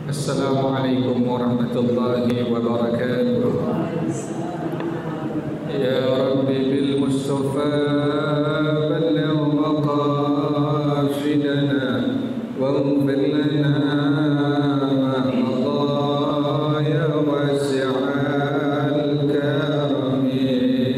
Assalamualaikum warahmatullahi wabarakatuh. Ya Rabbi bil Mustafa balligh maqasidana waghfir lana ma madha ya wasi'al karami.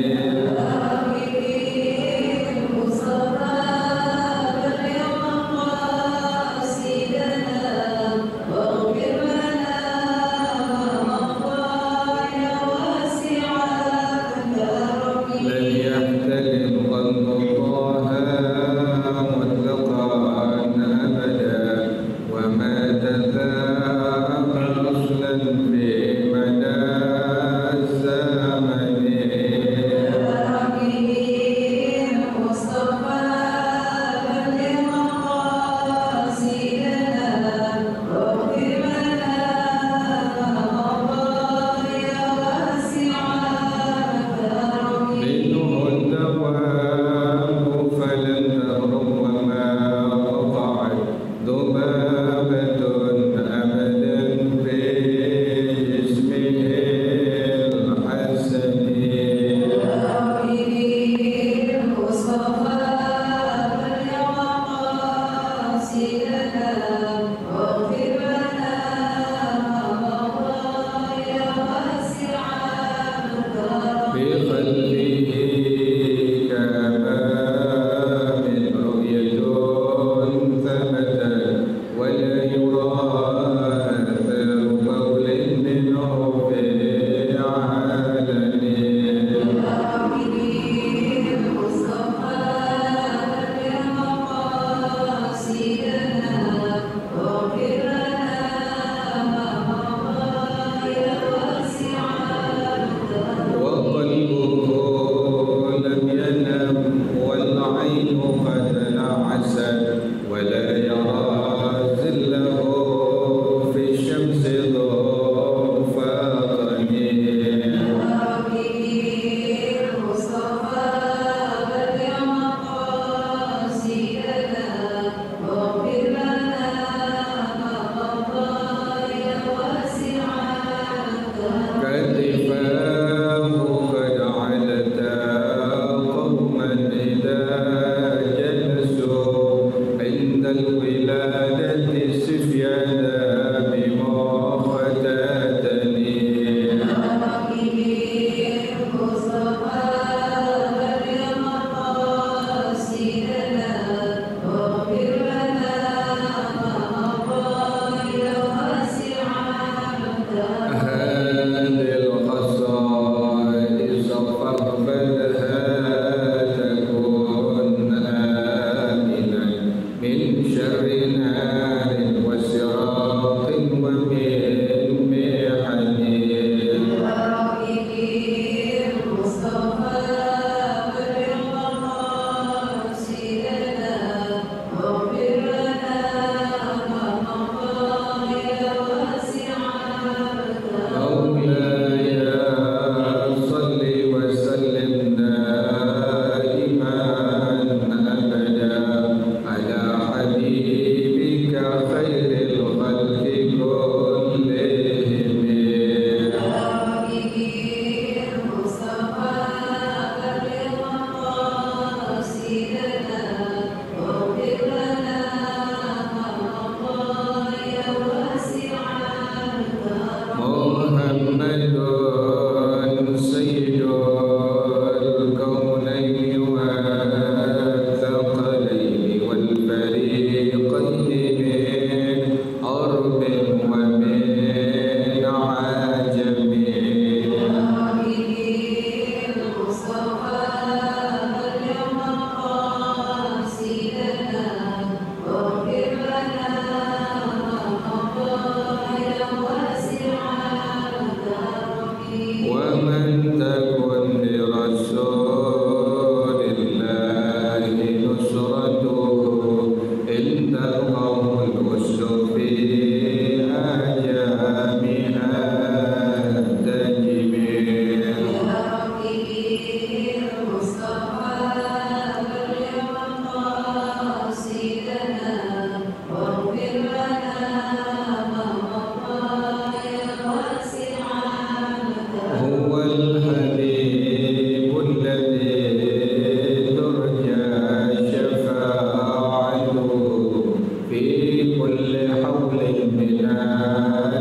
من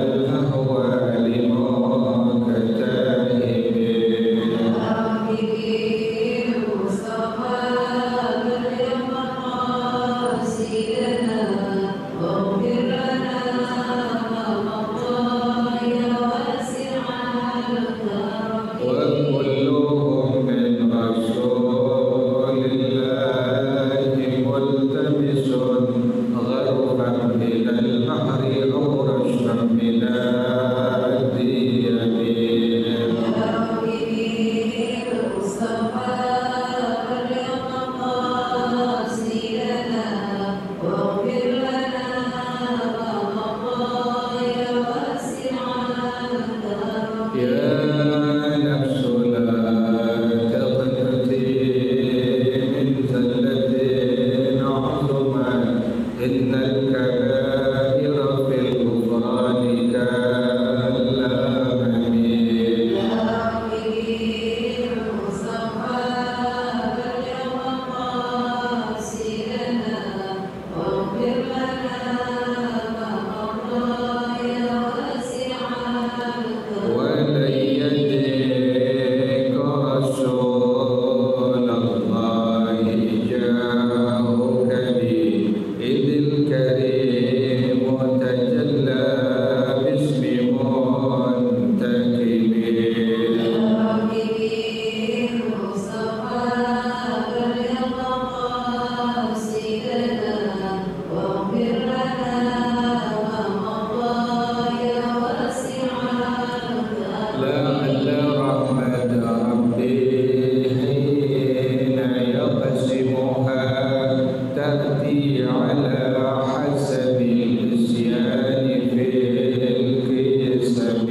الأهوال مكتئب وكلهم من رسول الله ملتمس غرفا من البحر أو رشفا من الديم يا نفس لا تقنطي من زلة عظمت إن الكبائر في الغفران كالأمم ولن يدرك رسول الله جاهك لي إذ الكريم تجلى باسم منتكب لعل رحمة ربي حين يقسمها تأتي على حسب النسيان في القسم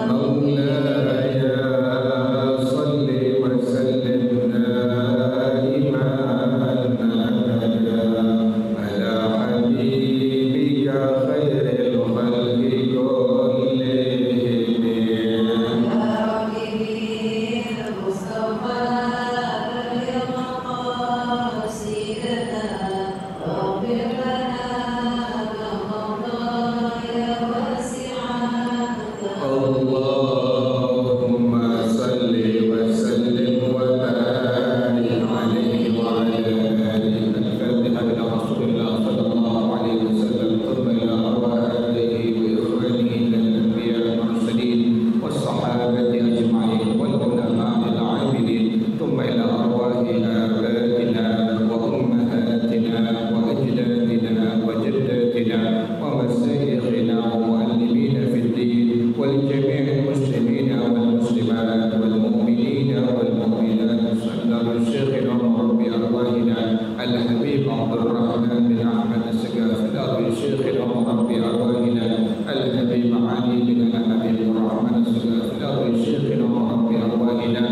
مولاي صل وسلم دائما أبدا على حبيبك خير الخلق كلهم اللهم صل وسلم وبارك عليه وعلى آله الفاتحة إلى رسول الله صلى الله عليه وسلم ثم إلى أرواح آله وإخوانه من الأنبياء والمرسلين والصحابة أجمعين والعلماء العاملين ثم إلى أرواح آبائنا وأمهاتنا وأجدادنا وجداتنا ومشايخنا ومعلمين في الدين ولجميع المسلمين والمسلمات والمؤمنين والمؤمنات صلى الشيخ العمر بأرواحنا الحبيب عبد الرحمن بن أحمد السقاف الشيخ العمر بأرواحنا الحبيب علي بن الحبيب الرحمن السقاف الشيخ العمر بأرواحنا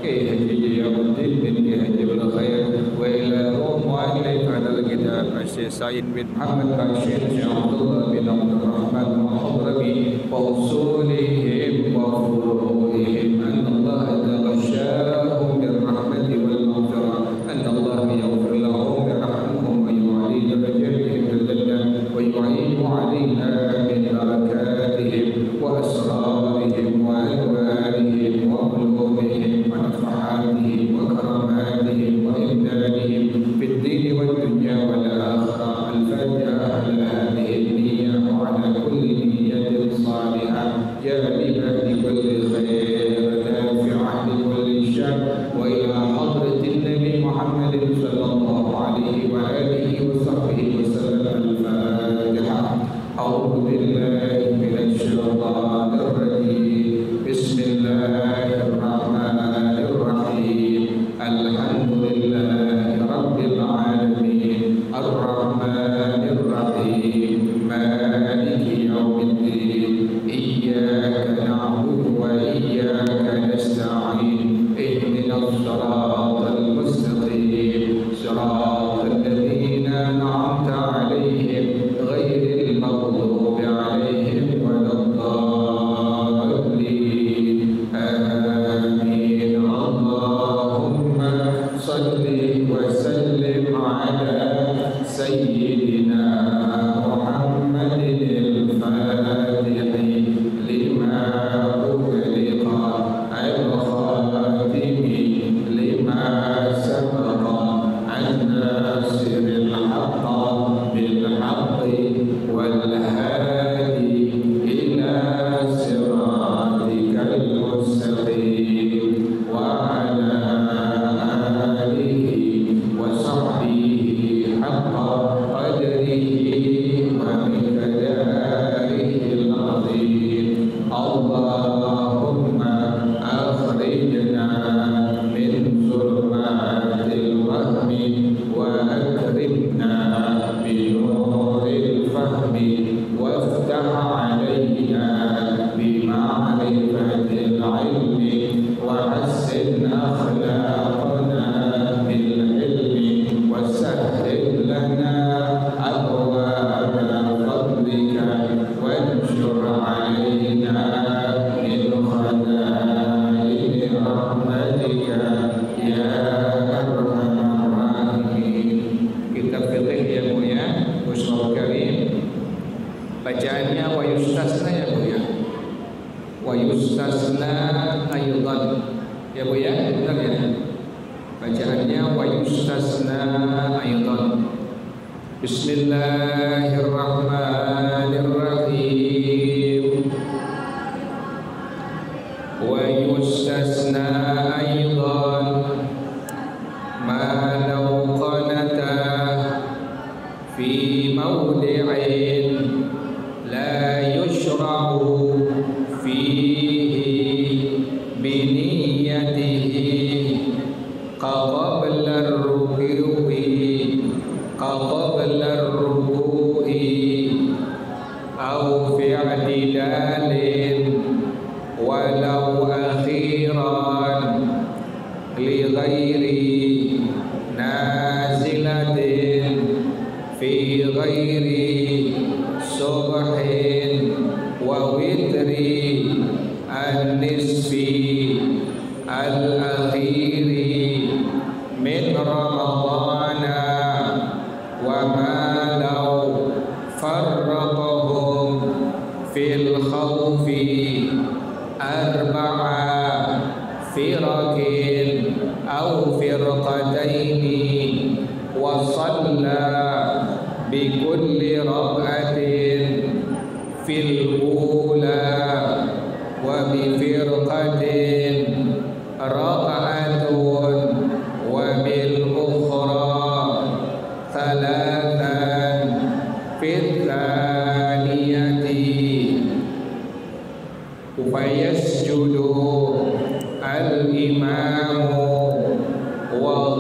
كي هجي يوم الدين كي هجي بالخير وإلى روح مؤلف هذا الكتاب الشيخ سعيد بن محمد الشيخ عبد الله بن عبد الرحمن المحضرمي وأصولهم وفروعهم أن الله تغشاهم بالرحمة والمغفرة أن الله يغفر لهم ويرحمهم ويعلي درجاتهم في الجنة ويعين علينا من بركاتهم وأسرارهم وأنوارهم وعلومهم ونفحاتهم وكراماتهم وإمدادهم في الدين والدنيا والآخرة الفاتحة على هذه النية وعلى كل نية صالحة يا اللهم أخرجنا من ظلمات الوهم وأكرمنا بنور الفهم وافتح علينا بمعرفة العلم وحسن أخلاقنا بالعلم وسهل لنا أبواب فضلك وانشر علينا من خزائن رحمتك يا أرحم الراحمين. Kitab fikih ya Bu ya, Musnad Karim. Bacaannya wa yustasna ya Bu ya. Wa yustasna aydan. Ya Bu ya, benar ya. Bacaannya wa yustasna aydan. Bismillahirrahmanirrahim. Wa yustasna aydan ma law qanata fi mawdi'in la yushra'u fihi biniyatihi qabla ar-ruku'i aw fi i'tidalin walau akhiran li ghairi nazilatin fi ghairi subhin wa witri an-nisfi al-akhiri min ramadana wa ma law farraqahum fil khawfi arba'a firakin aw firqataini wa shalla bi kulli rak'atin fil ula wa bi firqatin rak'atun wa bil ukhra thalathan fit thaniyati fayasjudu al-imamu wa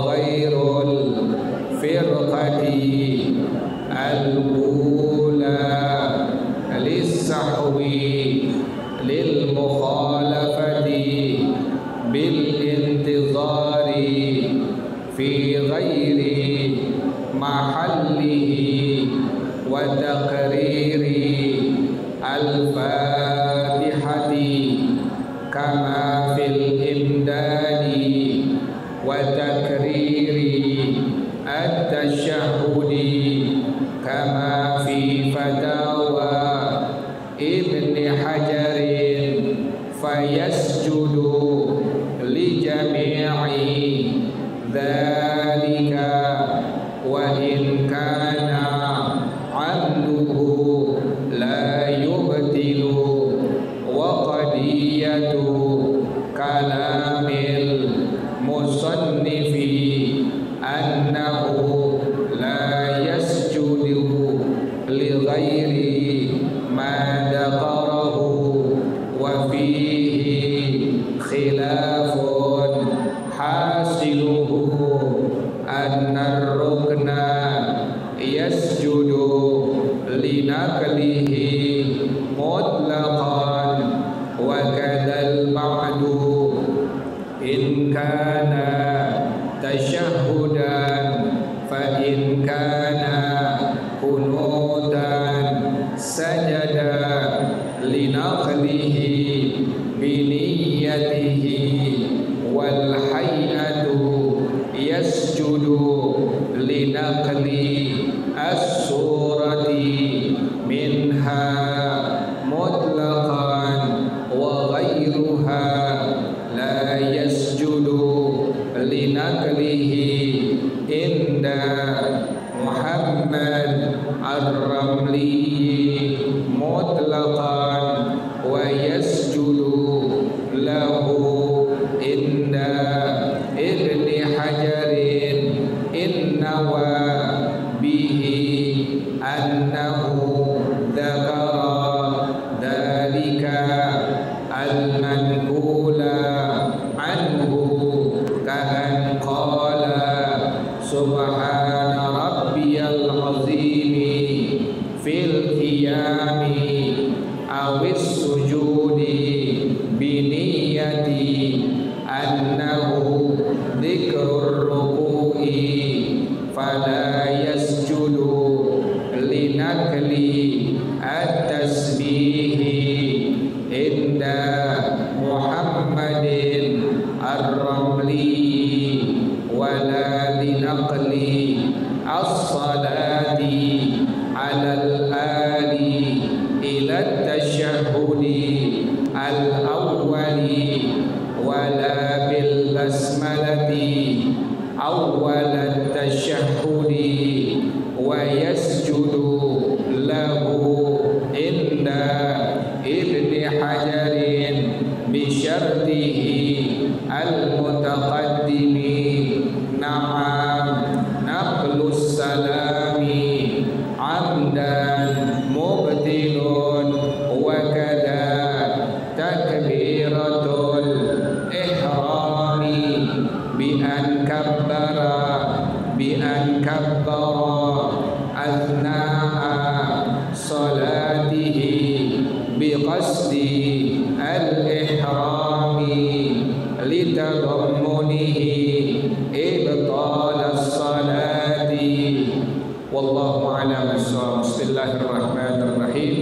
ghairul firqati al-ula lis-sahwi lil mukhalafati bil intizari fi ghairi mahallihi wa taqriri al-fatihati kama fil imdadi wa takriri at-tashahhudi kama fi fatawa ibni hajarin fayasjudu li jami'i dhalika wa in kana amduhu la yubtilu wa qadiyatu kalamil musannifi annahu la yasjudu li ghairi ma dhakarahu wa fihi khilafun hasiluhu anna ar-rukna yasjudu linaqlihi mutlaqan wa kadzal ba'du in kana tashahhudan fa in kana kunutan sajada linaqlihi bi niyyatihi wal hay'atu yasjudu linaqli as-surati minha mutlaqan wa ghayruha la yasjudu linaqlihi inda Muhammad ar-Ramli mutlaqan wa yasjudu lahu inda Ibni Hajarin innawa bihi annahu dzakara qiyami awis sujudi biniyati annahu dzikrur ruku'i fala yasjudu linakli at-tasbihi inda Muhammadin ar-Ramli wala linaqli as-salati alal ali ila tashahhudi al-awwali wala bil basmalati awwal tashahhudi wa yasjudu lahu inda ibni hajarin bi syartihi al-mutaqaddimi na'am naqlus salami amdan mubtilun wa kada takbiratul ihrami bi an kabbara athna'a salatihi bi qasdi al-ihrami litadammunihi ibtal as-salati wallahu a'lam bissawab. Bismillahirrahmanirrahim.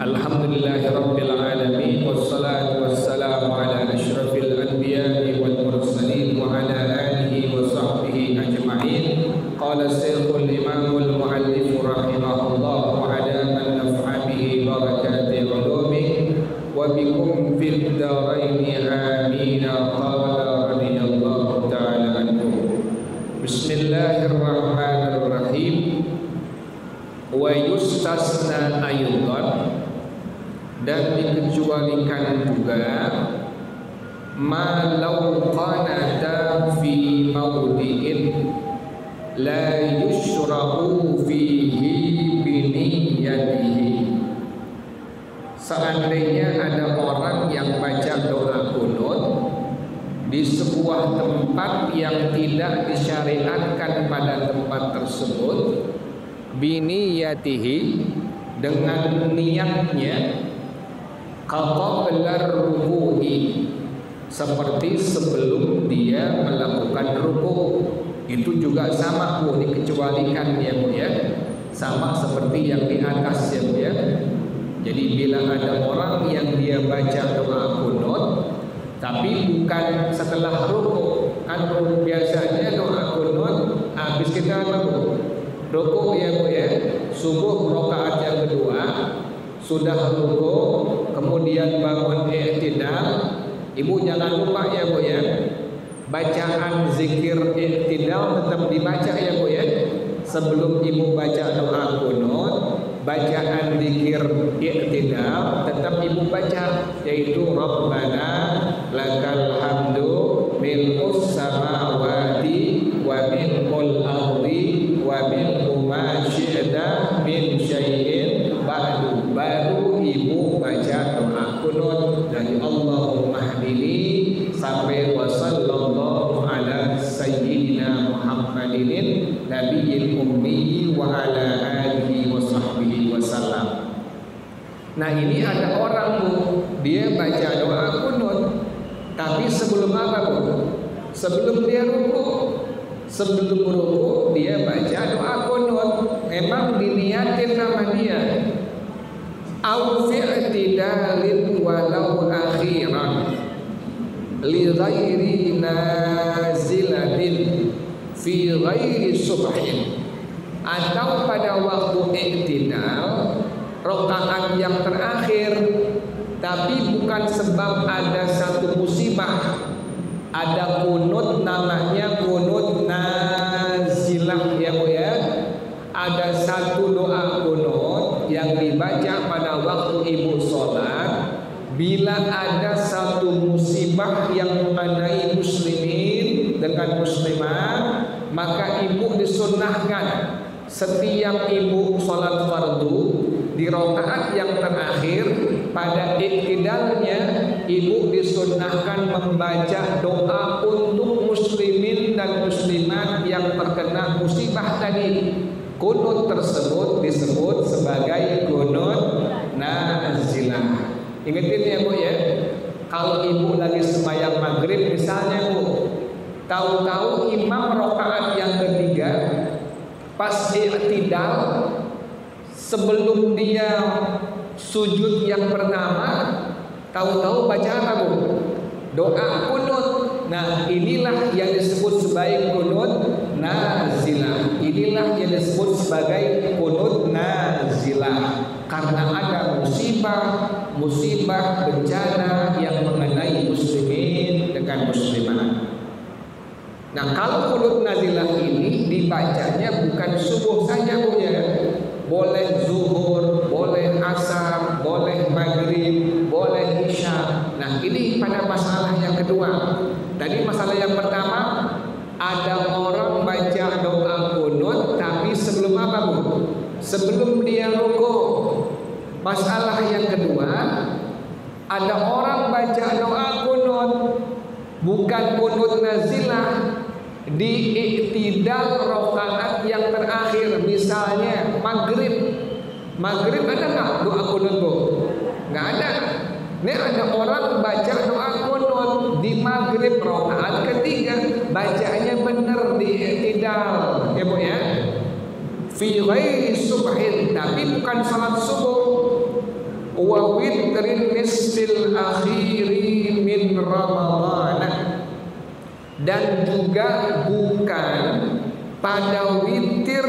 Alhamdulillahi rabbil alamin wassalatu wassalamu ala asyrafil anbiya'i wal mursalin wa ala alihi wa sahbihi ajma'in. Qala Syekhul Imamul Muallif rahimahullah wa ala man naf'a bihi barakati ulumi wa bikum fid daraini amin. Qala radiyallahu ta'ala anhu. Bismillahirrahmanirrahim. Wa yustasna aydan, dan dikecualikan juga ma law qanata fi mawdi'in la yushra'u fihi biniyatihi. Seandainya ada orang yang baca doa kunut di sebuah tempat yang tidak disyariatkan pada tempat tersebut, biniyatihi, dengan niatnya, qabla ruku'i, seperti sebelum dia melakukan ruku. Itu juga sama Bu, dikecualikan ya Bu ya, sama seperti yang di atas ya Bu ya. Jadi bila ada orang yang dia baca doa kunut tapi bukan setelah ruku, kan biasanya doa kunut habis kita ruku ya Bu ya, subuh rakaat yang kedua sudah ruku kemudian bangun i'tidal, Ibu jangan lupa ya Bu ya, bacaan zikir i'tidal tetap dibaca ya Bu ya. Sebelum Ibu baca doa kunut, bacaan zikir i'tidal tetap Ibu baca, yaitu Rabbana lakal hamdu mil'us samawati wa mil'ul ardi wa mil'u ma syi'ta min syai'in ba'du. Baru Ibu baca doa kunut dari Allahumma hdini sampai wa sallallahu ala sayyidina Muhammadin nabiyil ummi wa ala alihi wa sahbihi wasallam. Nah ini ada orang Bu, dia baca doa kunut, tapi sebelum apa Bu? Sebelum dia ruku. Sebelum ruku dia baca doa kunut, memang diniatin nama dia. Au fi'tidalin walau akhiran li ghairi nazilatin fi ghairi subhin, atau pada waktu i'tidal rakaat yang terakhir, tapi bukan sebab ada satu musibah. Ada kunut namanya kunut nazilah ya Bu ya. Ada satu doa kunut yang dibaca pada waktu Ibu sholat bila ada satu musibah yang mengenai muslimin dengan muslimah, maka Ibu disunnahkan setiap Ibu sholat fardu di rakaat yang terakhir pada i'tidalnya Ibu disunnahkan membaca doa untuk muslimin dan muslimat yang terkena musibah tadi. kunut tersebut disebut sebagai kunut nazilah. Ingetin ya Bu ya, kalau ibu lagi sembahyang maghrib misalnya Bu, tahu-tahu imam rakaat yang ketiga pas i'tidal sebelum dia sujud yang pertama, tahu-tahu baca apa Bu? Doa kunut. Nah, inilah yang disebut sebagai kunut nazilah. Inilah yang disebut sebagai kunut nazilah. Karena ada musibah bencana yang mengenai muslimin dengan muslimat. Nah, kalau kunut nazilah ini dibacanya bukan subuh saja Bu ya. Boleh zuhur, boleh asar, boleh maghrib, boleh isya. Nah, ini pada masalah yang kedua. Tadi masalah yang pertama, ada orang baca doa kunut tapi sebelum apa Bu? Sebelum dia rukuk. Masalah yang kedua, ada orang baca doa kunut bukan kunut nazilah di i'tidal rakaat yang terakhir, misalnya maghrib ada nggak doa kunut Bu? Nggak ada. Ini ada orang baca doa kunut di maghrib rakaat ketiga, bacanya benar di i'tidal ya Bu ya, fi ghairi subhin, tapi bukan salat subuh. Wa witrin nisfil akhiri min Ramadhan, dan juga bukan pada witir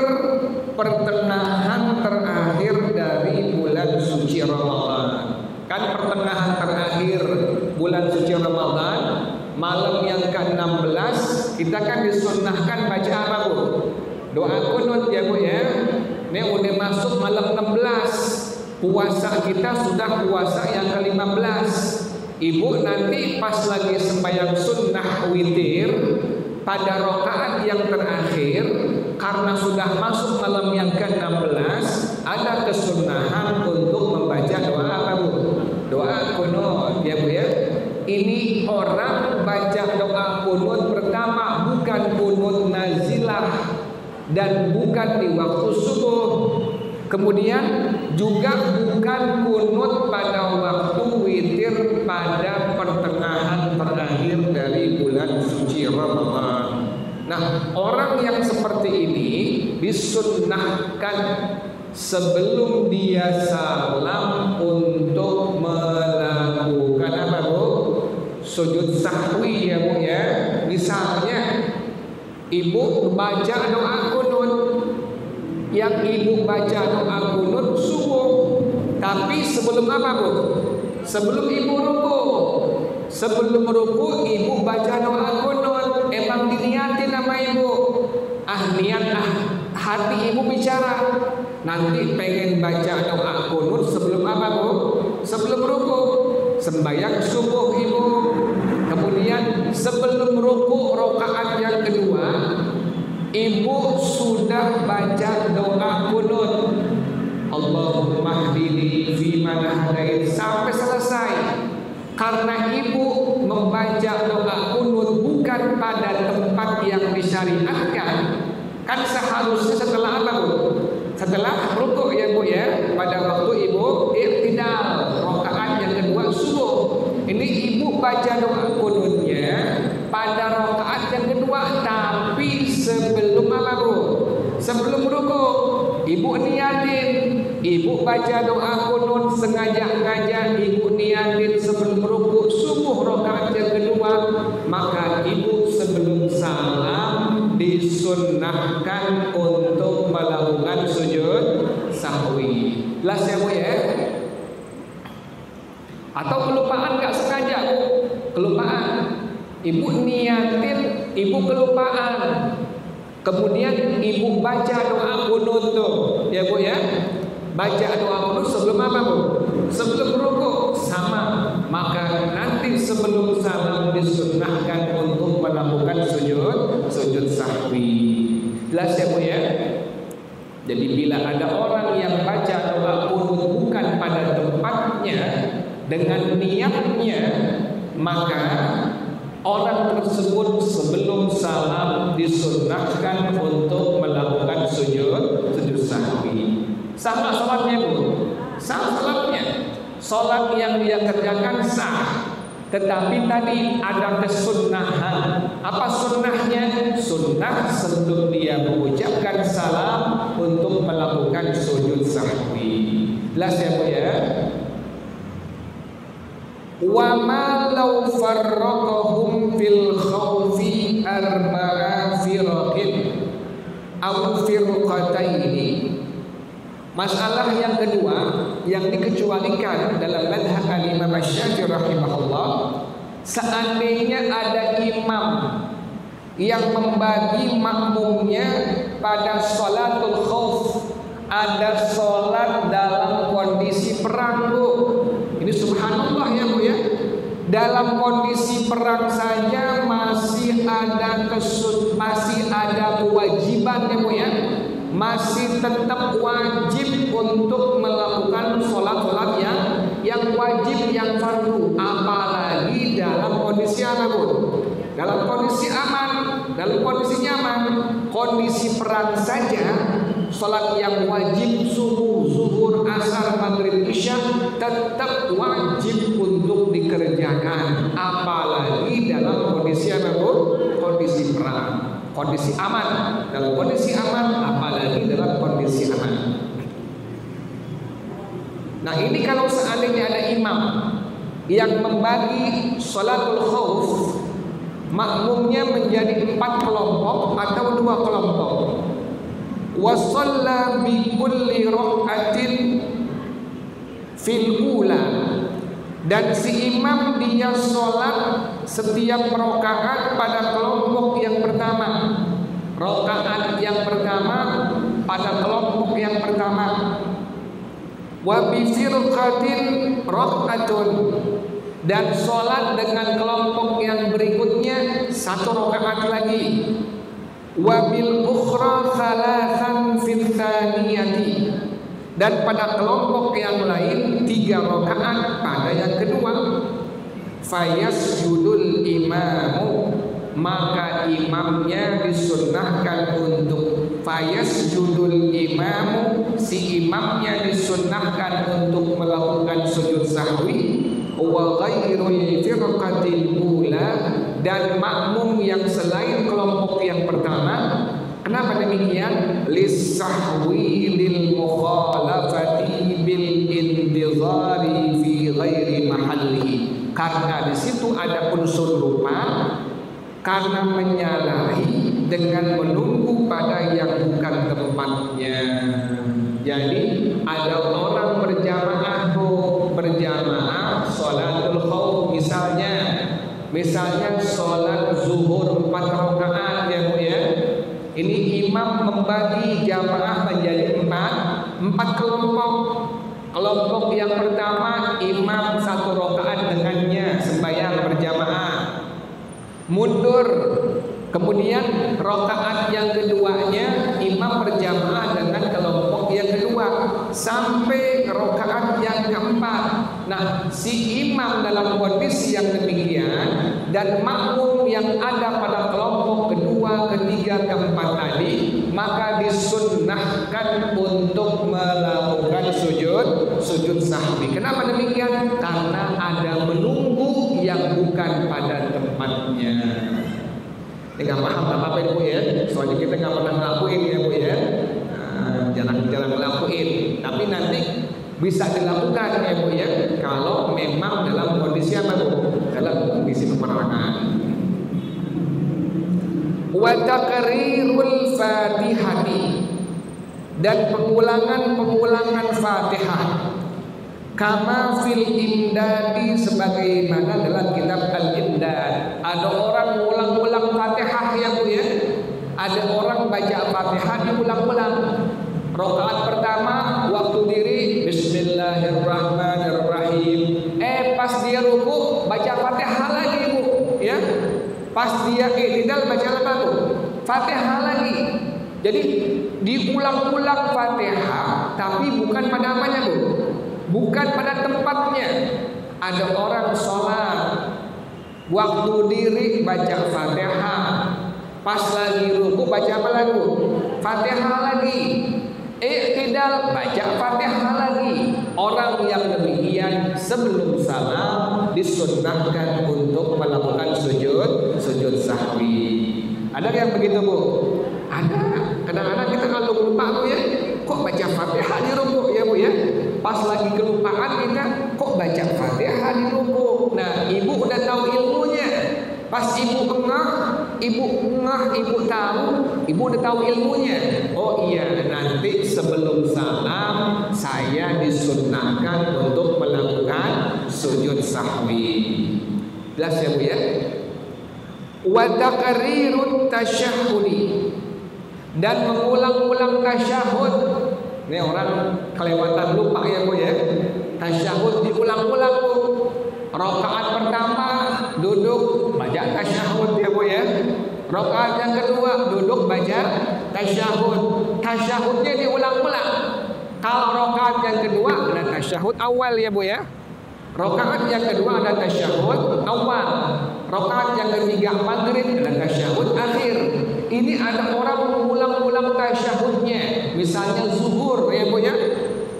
pertengahan terakhir dari bulan suci Ramadan. Kan pertengahan terakhir bulan suci Ramadan, malam yang ke-16 kita kan disunnahkan baca apa Bu? Doa kunut ya Bu ya. Ini udah masuk malam 16. Puasa kita sudah puasa yang ke-15. Ibu nanti pas lagi sembahyang sunnah witir pada rakaat yang terakhir, karena sudah masuk malam yang ke-16, ada kesunnahan untuk membaca doa apa Bu? Doa kunut ya Bu ya. Ini orang baca doa kunut pertama bukan kunut nazilah dan bukan di waktu subuh. Kemudian juga bukan kunut pada waktu witir pada pertengahan terakhir dari bulan suci Ramadan. Nah, orang yang seperti ini disunnahkan sebelum dia salam untuk melakukan apa Bu? Sujud sahwi ya Bu ya. Misalnya ibu baca doa kunut, yang ibu baca doa kunut subuh, tapi sebelum apa Bu? Sebelum ibu ruku. Sebelum ruku ibu baca doa kunut, emang diniatin sama ibu. Niat hati ibu bicara, nanti pengen baca doa kunut sebelum apa Bu? Sebelum ruku. Sembahyang subuh ibu. Kemudian sebelum ruku rakaat yang kedua, ibu sudah baca doa kunut, Allahumma hdini fi man hadait, sampai selesai. Karena ibu membaca doa kunut bukan pada tempat yang disyariatkan, kan seharusnya setelah apa Bu? Setelah rukuk ya Bu ya, pada waktu ibu i'tidal rakaat yang kedua subuh. Ini ibu baca doa kunutnya pada rakaat yang kedua, tapi sebelum apa Bu? Sebelum rukuk. Ibu niatin, ibu baca doa kunut sengaja ibu niatin sebelum rukuk subuh rakaat yang kedua, maka ibu sebelum salam disunnahkan untuk melakukan sujud sahwi. Jelas ya Bu ya? Atau kelupaan nggak sengaja Bu? Kelupaan. Ibu niatin, ibu kelupaan. Kemudian ibu baca doa kunut tuh, ya Bu ya. Baca doa kunut sebelum apa Bu? Sebelum rukuk, sama. Maka nanti sebelum salam disunnahkan untuk melakukan sujud sahwi. Jelas ya Bu ya? Jadi bila ada orang yang baca doa kunut bukan pada tempatnya dengan niatnya, maka orang tersebut sebelum salam disunnahkan untuk melakukan sujud sahwi. Sah salatnya Bu? Sah salatnya. Salat yang dia kerjakan sah. Tetapi tadi ada kesunnahan. Apa sunnahnya? Sunnah sebelum dia mengucapkan salam untuk melakukan sujud sahwi. Jelas ya Bu ya? Wa ma law farraqahum fil khawfi arba'a firaqin aw firqataini. Masalah yang kedua yang dikecualikan dalam mazhab Imam Asy-Syafi'i rahimahullah, seandainya ada imam yang membagi makmumnya pada sholatul khauf, ada sholat dalam kondisi perang Bu. Ini subhanallah ya Bu ya. Dalam kondisi perang saja masih ada kewajiban ya Bu ya. Masih tetap wajib untuk melakukan sholat-sholat yang wajib, yang fardu. Apalagi dalam kondisi apa Bu? Dalam kondisi aman, dalam kondisi nyaman. Kondisi perang saja sholat yang wajib subuh, zuhur, asar, maghrib, isya tetap wajib untuk dikerjakan. Apalagi dalam kondisi apa Bu? Kondisi perang. Kondisi aman, dalam kondisi aman, apalagi dalam kondisi aman. Nah ini kalau seandainya ada imam yang membagi sholatul khauf, makmumnya menjadi 4 kelompok atau 2 kelompok. Wa shalla bi kulli rak'atin fil ula, dan si imam dia sholat setiap rakaat pada kelompok yang pertama. Rakaat yang pertama pada kelompok yang pertama. Wa bi firqatin rak'atun, dan sholat dengan kelompok yang berikutnya 1 rakaat lagi. Wa bil ukhra thalathan fil thaniyati, dan pada kelompok yang lain 3 rakaat pada yang kedua. Fayasjudul imamu, maka imamnya disunnahkan untuk fayasjudul imamu, si imamnya disunnahkan untuk melakukan sujud sahwi. Wa ghairul firqatil ula, dan makmum yang selain kelompok yang pertama. Kenapa demikian? Lisahwi lil mukhalafati bil intizari fi ghairi mahallihi, karena di situ ada unsur lupa, karena menyalahi dengan menunggu pada yang bukan tempatnya. Jadi ada orang berjamaah sholatul khauf misalnya sholat zuhur 4 rakaat ya Bu ya. Ini imam membagi jamaah menjadi 4 kelompok. Kelompok yang pertama imam 1 rakaat dengannya sembahyang berjamaah, mundur. Kemudian rakaat yang keduanya imam berjamaah dengan kelompok yang kedua sampai rakaat yang keempat. Nah, si imam dalam kondisi yang demikian dan makmum yang ada pada kelompok kedua, ketiga, keempat tadi, maka disunnahkan untuk melakukan sujud sahwi. Kenapa demikian? Karena ada menunggu yang bukan pada tempatnya. Nggak paham apa Ibu ya, soalnya kita nggak pernah ngelakuin ya Bu ya. Jarang ngelakuin, tapi nanti bisa dilakukan ya Bu ya, kalau memang dalam kondisi apa Bu? Dalam kondisi peperangan. Wa taqrirul fatihati, dan pengulangan Fatihah, kama fil imdadi, sebagaimana dalam kitab al-imdad. Ada orang ulang-ulang Fatihah ya Bu ya. Ada orang baca Fatihah diulang-ulang. Rakaat pertama waktu diri Bismillahirrahmanirrahim. Pas dia ruku baca Fatihah lagi Bu ya. Pas dia i'tidal baca apa Bu? Fatihah lagi. Jadi diulang-ulang Fatihah, tapi bukan pada apanya Bu? Bukan pada tempatnya. Ada orang sholat Waktu diri baca Fatihah, pas lagi ruku baca apa lagu? Fatihah lagi. Iktidal baca Fatihah lagi. Orang yang demikian sebelum salam disunnahkan untuk melakukan sujud sahwi. Ada yang begitu, Bu? Ada. Kadang-kadang kita kalau lupa, Bu, ya, kok baca Fatihah di ruku, ya, Bu, ya. Pas lagi kelupaan kita kok baca Fatihah di ruku. Nah, ibu udah tahu ilmunya. Pas ibu tahu, ibu udah tahu ilmunya. Oh iya, nanti sebelum salam saya disunnahkan untuk melakukan sujud sahwi. Jelas ya, Bu, ya? Wa taqrirut tasyahhudi, dan mengulang-ulang tasyahud. Ini orang kelewatan lupa, ya, Bu, ya. Tasyahud diulang-ulang, Bu. Rakaat pertama duduk baca tasyahud, ya, Bu, ya. Rakaat yang kedua duduk baca tasyahud. Tasyahudnya diulang-ulang. Kalau rakaat yang kedua ada tasyahud awal, ya, Bu, ya. Rakaat yang kedua ada tasyahud awal. Rakaat yang ketiga maghrib ada tasyahud akhir. Ini ada orang mengulang-ulang tasyahudnya. Misalnya zuhur, ya, Bu, ya.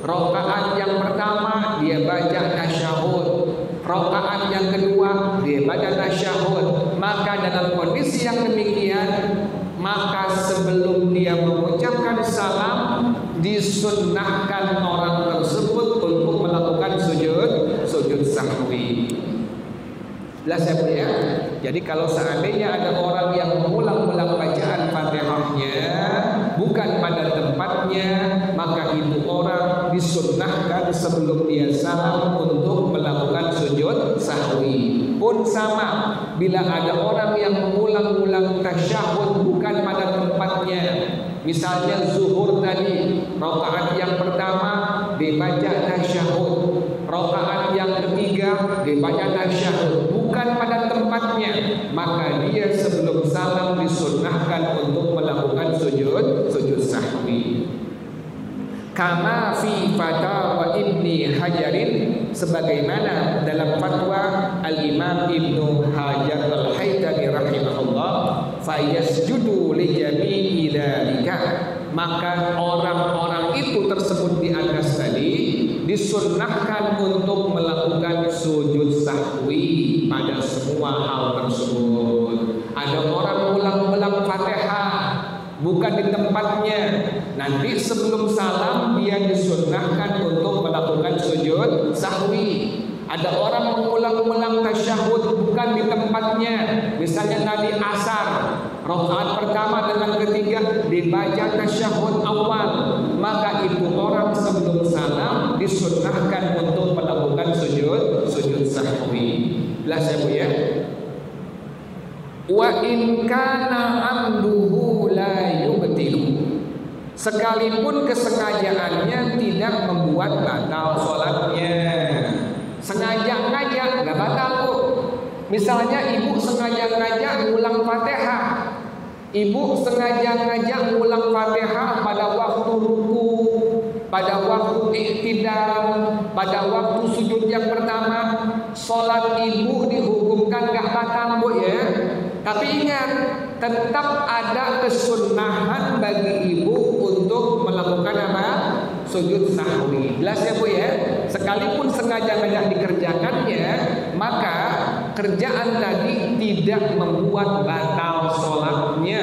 Rakaat yang pertama dia baca tasyahud, rakaat yang kedua dia baca tasyahud. Maka dalam kondisi yang demikian, maka sebelum dia mengucapkan salam disunnahkan orang tersebut untuk melakukan sujud sahwi. Jelas ya, Bu, ya? Jadi kalau seandainya ada orang yang mengulang-ulang bacaan Fatihahnya bukan pada tempatnya, maka itu orang disunnahkan sebelum dia salam untuk melakukan sujud sahwi. Pun sama, bila ada orang yang mengulang-ulang tasyahud bukan pada tempatnya, misalnya zuhur tadi, rakaat yang pertama dibaca tasyahud, rakaat yang ketiga dibaca tasyahud, bukan pada tempatnya, maka dia sebelum salam disunnahkan untuk melakukan sujud sahwi. Kama fi fatawa Ibni Hajarin, sebagaimana dalam fatwa Al-Imam Ibnu Hajar Al-Haytami rahimahullah, fayasjudu li jami'i dzalika, maka orang-orang itu tersebut di atas tadi disunnahkan untuk melakukan sujud sahwi pada semua hal tersebut. Ada orang ulang-ulang Fatihah bukan di tempatnya, nanti sebelum salam dia disunnahkan untuk melakukan sujud sahwi. Ada orang mengulang-ulang tasyahud bukan di tempatnya, misalnya tadi asar, rakaat pertama dengan ketiga dibaca tasyahud awal, maka itu orang sebelum salam disunnahkan untuk melakukan sujud sahwi. Jelas ya, Bu, ya? Wa in kana amduhu la yubtilu, sekalipun kesengajaannya tidak membuat batal sholatnya. Sengaja ngajak nggak batal, Bu. Misalnya ibu sengaja ngajak ngulang Fatihah, ibu sengaja ngajak ngulang Fatihah pada waktu ruku, pada waktu iktidal, pada waktu sujud yang pertama, sholat ibu dihukumkan nggak batal, Bu, ya. Tapi ingat, tetap ada kesunnahan bagi ibu untuk melakukan apa? Sujud sahwi. Jelas ya, Bu, ya? Sekalipun sengaja ngajak dikerjakannya, maka kerjaan tadi tidak membuat batal sholatnya.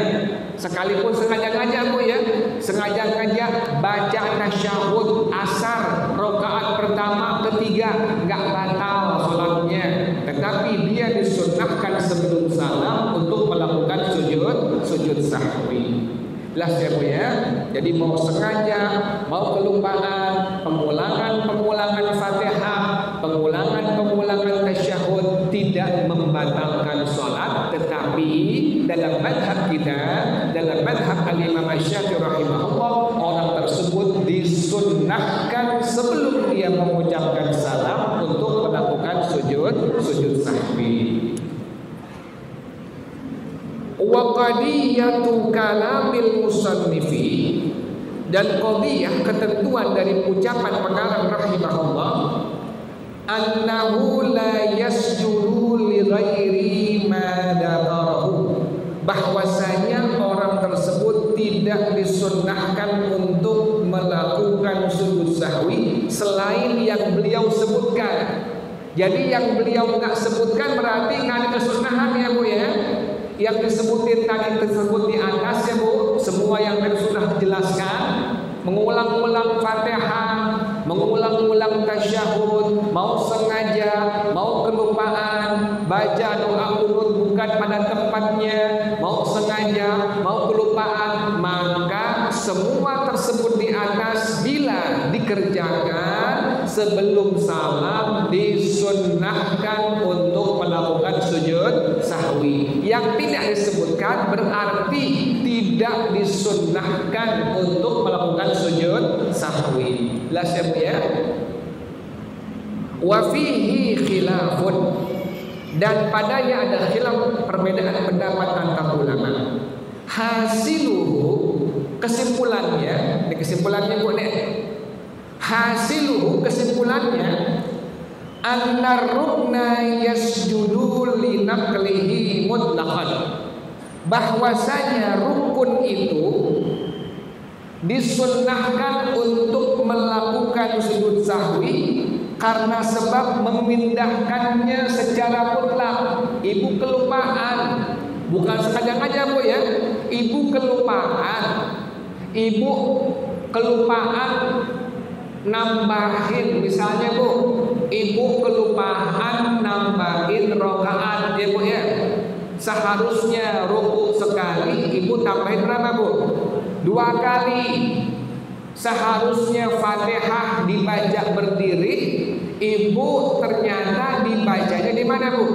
Sekalipun sengaja ngajak, Bu, ya, sengaja ngajak baca tasyahud asar rakaat pertama ketiga, nggak batal sholatnya, tetapi dia disunnahkan sebelum salam untuk melakukan sujud sahwi. Jelas ya, Bu, ya? Jadi mau sengaja, mau kelupaan, pengulangan Fatihah, pengulangan tasyahud tidak membatalkan sholat, tetapi dalam madhab kita, dalam madhab Al-Imam Asy-Syafi'i rahimahullah, orang tersebut disunnahkan sebelum dia mengucapkan salam untuk melakukan sujud sahwi. Wa qadiyatu kalamil musannifi, dan qadiyah ketentuan dari ucapan pengarang rahimahullah, annahu la yasjudu li ghairi bahwasanya orang tersebut tidak disunnahkan untuk melakukan sujud sahwi selain yang beliau sebutkan. Jadi yang beliau nggak sebutkan berarti nggak ada kesunahan ya Bu ya. Yang disebutin tadi tersebut di atas ya Bu, semua yang tadi sudah dijelaskan, mengulang-ulang Fatihah, mengulang-ulang tasyahud, mau sengaja, mau kelupaan, baca doa qunut bukan pada tempatnya, mau sengaja, mau kelupaan, maka semua tersebut di atas bila dikerjakan sebelum salam disunnahkan untuk melakukan sujud sahwi. Yang tidak disebutkan berarti tidak disunnahkan untuk melakukan sujud sahwi. Jelas ya? Wa fihi khilafun, dan padanya ada khilaf, perbedaan pendapat antar ulama. Hasiluhu, kesimpulannya, ini kesimpulannya Bu nih. Hasiluhu, kesimpulannya, annar rukna yasjudu li naqlihi mutlaqan, bahwasanya rukun itu disunnahkan untuk melakukan sujud sahwi karena sebab memindahkannya secara mutlak. Ibu kelupaan, bukan sengaja-sengaja Bu ya, ibu kelupaan, nambahin, misalnya Bu, ibu kelupaan nambahin rokaat ya Bu ya. Seharusnya ruku sekali, ibu tambahin berapa Bu? 2 kali. Seharusnya Fatihah dibaca berdiri, ibu ternyata dibacanya di mana Bu?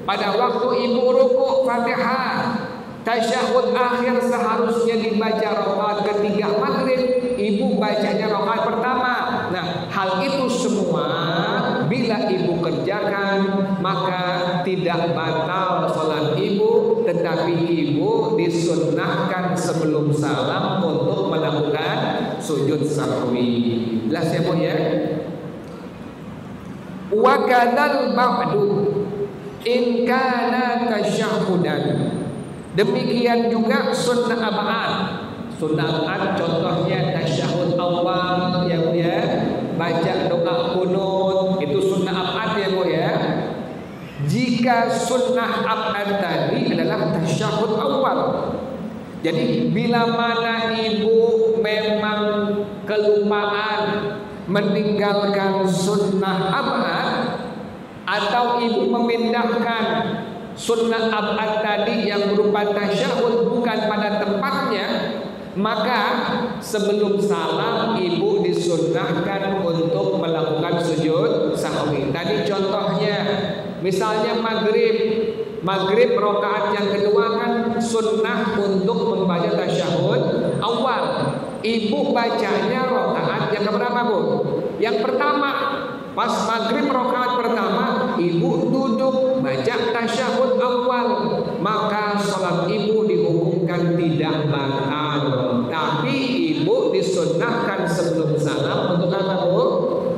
Pada waktu ibu ruku Fatihah. Tasyahud akhir seharusnya dibaca rakaat ketiga maghrib, ibu bacanya rakaat pertama. Nah, hal itu semua bila ibu kerjakan maka tidak batal salat ibu, tetapi ibu disunnahkan sebelum salam untuk melakukan sujud sahwi. Jelas ya Bu ya? Wa kadal ba'du in kana tasyahhudan. Demikian juga sunnah ab'ad. Sunnah ab'ad contohnya tasyahud awal ya Bu ya, baca doa qunut, itu sunnah ab'ad ya Bu ya. Jika sunnah ab'ad tadi adalah tasyahud awal. Jadi bila mana ibu memang kelupaan meninggalkan sunnah ab'ad, atau ibu memindahkan sunnah ab'ad tadi yang berupa tasyahud bukan pada tempatnya, maka sebelum salam ibu disunnahkan untuk melakukan sujud sahwi. Tadi contohnya, misalnya maghrib rakaat yang kedua kan sunnah untuk membaca tasyahud awal. Ibu bacanya rakaat yang keberapa Bu? Yang pertama. Pas maghrib rakaat pertama, ibu duduk baca tasyahud awal, maka salat ibu dihukumkan tidak batal. Tapi ibu disunnahkan sebelum salam untuk apa Bu?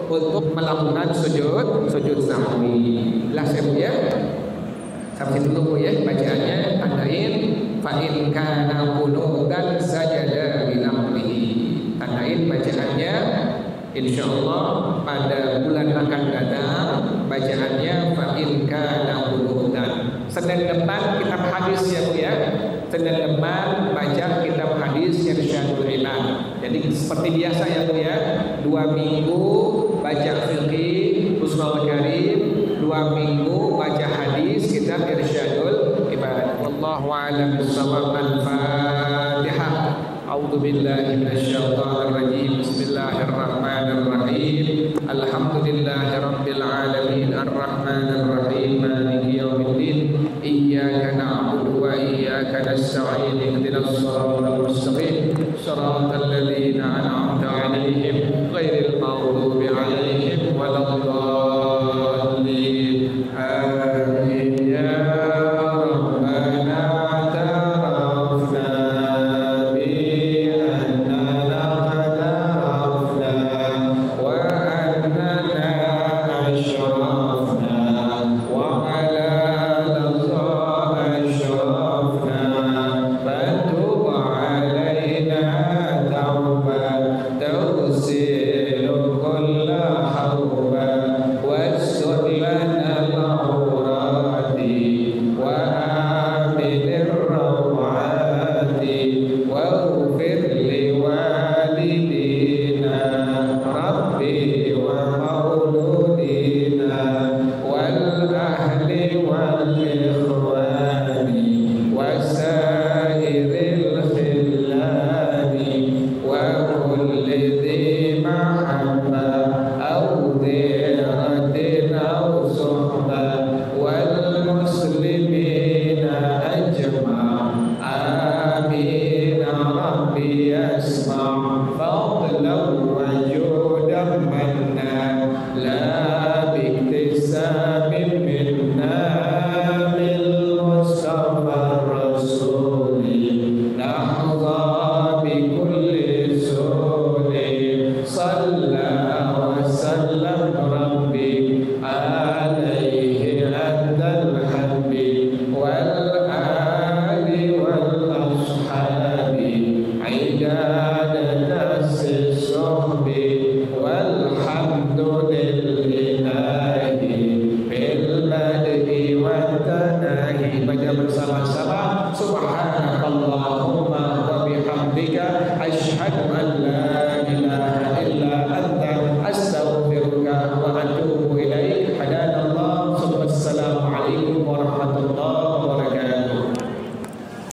Untuk melakukan sujud sahwi. Jelas ya? Sampai dulu Bu ya bacaannya, tandain fa in kana qunutan sajada bi naqlihi. Tandain bacaannya. Insyaallah pada bulan akan datang bacaannya fa in kana qunutan. Senin depan kitab hadis ya Bu ya. Senin depan baca kitab hadis Irsyadul Ibad. Jadi seperti biasa ya Bu ya. 2 minggu baca fikih Husnul Karim, 2 minggu baca hadis kitab Irsyadul Ibad. Wallahu a'lam bishawab. Al-Fatihah. A'udzu billahi minasyaitonir rajim. Bismillahirrahmanirrahim. Alhamdulillahirabbil alamin arrahmanir rahim maliki yaumiddin. Iyyaka na'budu wa iyyaka nasta'in. Ihdinas shiratal mustaqim. Shiratal ladzina an'amta 'alaihim ghairil maghdubi 'alaihim waladdallin. Amin ya sallallahu wa sallam